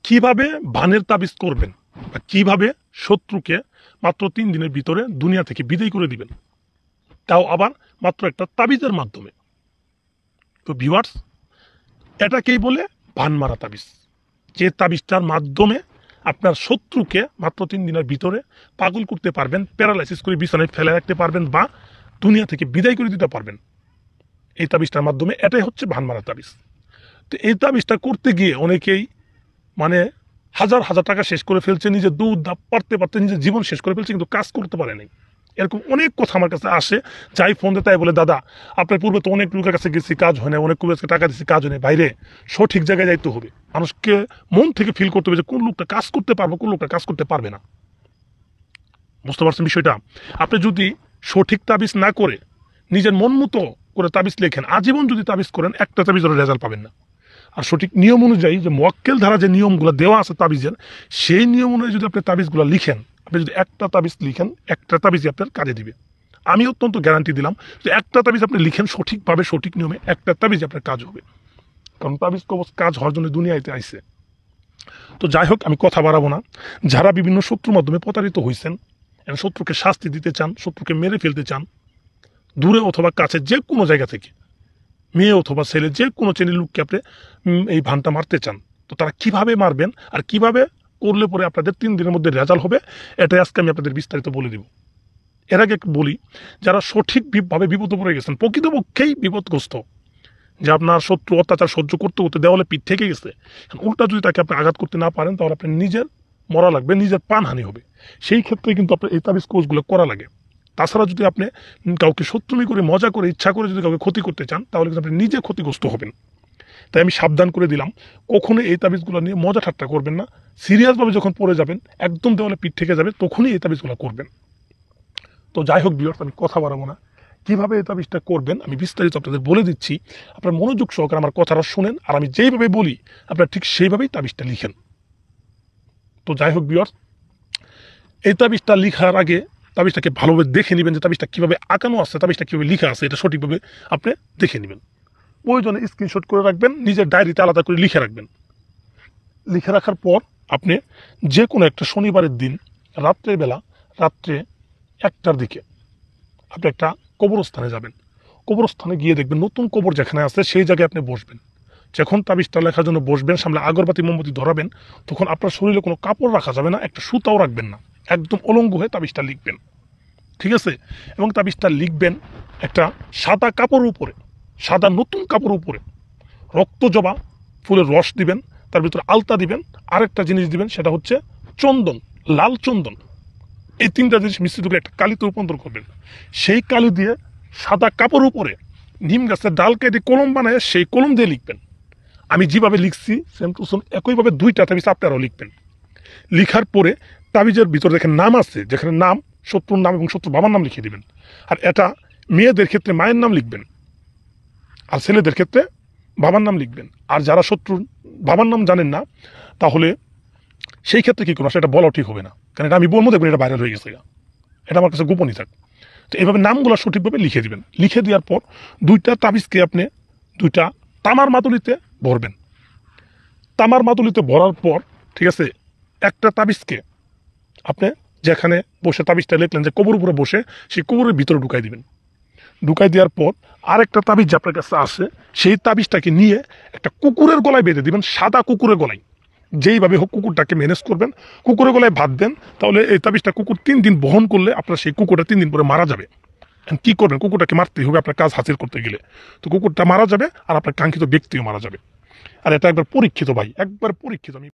কিভাবে বানের তাবিজ করবেন বা কিভাবে শত্রুকে মাত্র 3 দিনের ভিতরে দুনিয়া থেকে বিদায় করে দিবেন, তাও আবার মাত্র একটা তাবিজের মাধ্যমে। তো ভিউয়ার্স, এটাকেই বলে বান মারা তাবিজ, যে তাবিজটার মাধ্যমে আপনার শত্রুকে মাত্র 3 দিনের ভিতরে পাগল করতে পারবেন, প্যারালাইসিস করে বিছানায় ফেলে রাখতে পারবেন বা দুনিয়া থেকে বিদায় করে দিতে পারবেন এই তাবিজটার মাধ্যমে। এটাই হচ্ছে বান মারা তাবিজ। তো এই তাবিজটা করতে গিয়ে অনেকেই মানে হাজার হাজার টাকা শেষ করে ফেলছে, নিজের দুধ দাপ পারতে পারতে নিজের জীবন শেষ করে ফেলছে, কিন্তু কাজ করতে পারে নাই। এরকম অনেক কথা আমার কাছে আসে, যাই ফোন দেয় তাই বলে, দাদা আপনার পূর্বে তো অনেক লোকের কাছে গেছি, কাজ হয় না, অনেক লোকের কাছে টাকা দিচ্ছি, কাজ হয় না। বাইরে সঠিক জায়গায় যাইতে হবে, মানুষকে মন থেকে ফিল করতে হবে যে কোন লোকটা কাজ করতে পারবে, কোন লোকটা কাজ করতে পারবে না। বুঝতে পারছেন বিষয়টা? আপনি যদি সঠিক তাবিজ না করে নিজের মন মতো করে তাবিজ লেখেন, আজীবন যদি তাবিজ করেন, একটা তাবিজের রেজাল্ট পাবেন না। আর সঠিক নিয়ম অনুযায়ী যে মোয়াক্কেল ধারা যে নিয়মগুলো দেওয়া আছে তাবিজের, সেই নিয়ম অনুযায়ী যদি আপনি তাবিজগুলো লিখেন, আপনি যদি একটা তাবিজ লিখেন, একটা তাবিজই আপনার কাজে দিবে। আমি অত্যন্ত গ্যারান্টি দিলাম যে একটা তাবিজ আপনি লিখেন সঠিকভাবে, সঠিক নিয়মে, একটা তাবিজ আপনার কাজ হবে। কারণ তাবিজ কবজ কাজ হওয়ার জন্য দুনিয়াতে আইছে। তো যাই হোক, আমি কথা বাড়াবো না। যারা বিভিন্ন শত্রুর মাধ্যমে প্রতারিত হয়েছেন, শত্রুকে শাস্তি দিতে চান, শত্রুকে মেরে ফেলতে চান, দূরে অথবা কাছে যে কোনো জায়গা থেকে, মেয়ে অথবা ছেলে, যে কোনো শ্রেণীর লোককে আপনি এই ভানটা মারতে চান, তো তারা কিভাবে মারবেন আর কিভাবে করলে পরে আপনাদের 3 দিনের মধ্যে রেজাল্ট হবে, এটাই আজকে আমি আপনাদের বিস্তারিত বলে দিব। এর আগে বলি, যারা সঠিকভাবে বিপদে পড়ে গেছেন, প্রকৃতপক্ষেই বিপদগ্রস্ত, যে আপনার শত্রু অত্যাচার সহ্য করতে করতে দেওয়ালে পিঠ থেকে গেছে, উল্টা যদি তাকে আপনি আঘাত করতে না পারেন, তাহলে আপনি নিজের মরা লাগবে, নিজের প্রাণহানি হবে। সেই ক্ষেত্রে কিন্তু আপনার এই তাবিজ কোর্সগুলো করা লাগে। তাছাড়া যদি আপনি কাউকে শত্রুমি করে, মজা করে, ইচ্ছা করে যদি কাউকে ক্ষতি করতে চান, তাহলে কিন্তু আপনি নিজে ক্ষতিগ্রস্ত হবেন। তাই আমি সাবধান করে দিলাম, কখনো এই তাবিজগুলো নিয়ে মজা ঠাট্টা করবেন না। সিরিয়াসভাবে যখন পড়ে যাবেন, একদম দেওয়ালে পিঠ থেকে যাবে, তখনই এই তাবিজগুলো করবেন। তো যাই হোক ভিউয়ার্স, আমি কথা বাড়াবো না। কীভাবে এই তাবিজটা করবেন আমি বিস্তারিত আপনাদের বলে দিচ্ছি। আপনার মনোযোগ সহকারে আমার কথাটা শুনেন, আর আমি যেইভাবে বলি আপনারা ঠিক সেইভাবেই তাবিজটা লিখেন। তো যাই হোক ভিউয়ার্স, এই তাবিজটা লিখার আগে তাবিজটাকে ভালোভাবে দেখে নেবেন যে তাবিজটা কীভাবে আঁকানো আছে, তাবিজটা কীভাবে লিখা আছে, এটা সঠিকভাবে আপনি দেখে নেবেন। প্রয়োজনে স্ক্রিনশট করে রাখবেন, নিজের ডায়েরিতে আলাদা করে লিখে রাখবেন। লিখে রাখার পর আপনি যে কোনো একটা শনিবারের দিন রাত্রের বেলা, রাত্রে 1টার দিকে আপনি একটা কবরস্থানে যাবেন। কবরস্থানে গিয়ে দেখবেন নতুন কবর যেখানে আছে সেই জায়গায় আপনি বসবেন। যখন তাবিজটা লেখার জন্য বসবেন, সামনে আগরবাতি মোমবাতি ধরাবেন, তখন আপনার শরীরে কোনো কাপড় রাখা যাবে না, একটা সুতাও রাখবেন না, একদম অলঙ্গ হয়ে তাবিজটা লিখবেন। ঠিক আছে? এবং তাবিজটা লিখবেন একটা সাদা কাপড়ের উপরে, সাদা নতুন কাপড়ের উপরে রক্ত জবা ফুলের রস দিবেন, তার ভিতরে আলতা দিবেন, আরেকটা জিনিস দিবেন, সেটা হচ্ছে চন্দন, লাল চন্দন। এই 3টা জিনিস মিশ্রিত করে একটা কালিতে রূপান্তর করবেন। সেই কালি দিয়ে সাদা কাপড়ের উপরে নিম গাছের ডাল কেটে কলম বানায় সেই কলম দিয়ে লিখবেন। আমি যেভাবে লিখছি সেম টু সেম একইভাবে 2টা তাবিজ আপনারাও লিখবেন। লিখার পরে তাবিজের ভিতরে দেখেন নাম আছে, যেখানে নাম, শত্রুর নাম এবং শত্রুর বাবার নাম লিখে দিবেন। আর এটা মেয়েদের ক্ষেত্রে মায়ের নাম লিখবেন, আর ছেলেদের ক্ষেত্রে বাবার নাম লিখবেন। আর যারা শত্রুর বাবার নাম জানেন না, তাহলে সেই ক্ষেত্রে কী করবো সেটা বলাও ঠিক হবে না, কারণ এটা আমি বলবো, দেখবেন এটা ভাইরাল হয়ে গেছে, এটা আমার কাছে গোপনই থাক। তো এইভাবে নামগুলো সঠিকভাবে লিখে দিবেন। লিখে দেওয়ার পর 2টা তাবিজকে আপনি 2টা তামার মাদুলিতে ভরবেন। তামার মাদুলিতে ভরার পর, ঠিক আছে, একটা তাবিজকে আপনি যেখানে বসে তাবিজটা লিখলেন, যে কবর উপরে বসে, সেই কবরের ভিতরে ঢুকাই দিবেন। ঢুকাই দেওয়ার পর আরেকটা তাবিজ আপনার কাছে আসে, সেই তাবিজটাকে নিয়ে একটা কুকুরের গলায় বেঁধে দিবেন, সাদা কুকুরের গলায়। যেইভাবে হোক কুকুরটাকে ম্যানেজ করবেন, কুকুরের গলায় ভাত দেন, তাহলে এই তাবিজটা কুকুর 3 দিন বহন করলে আপনার সেই কুকুরটা 3 দিন পরে মারা যাবে। কি করবেন? কুকুরটাকে মারতেই হবে আপনার কাজ হাসিল করতে গেলে। তো কুকুরটা মারা যাবে আর আপনার কাঙ্ক্ষিত ব্যক্তিও মারা যাবে। আর এটা একবার পরীক্ষিত ভাই, একবার পরীক্ষিত। আমি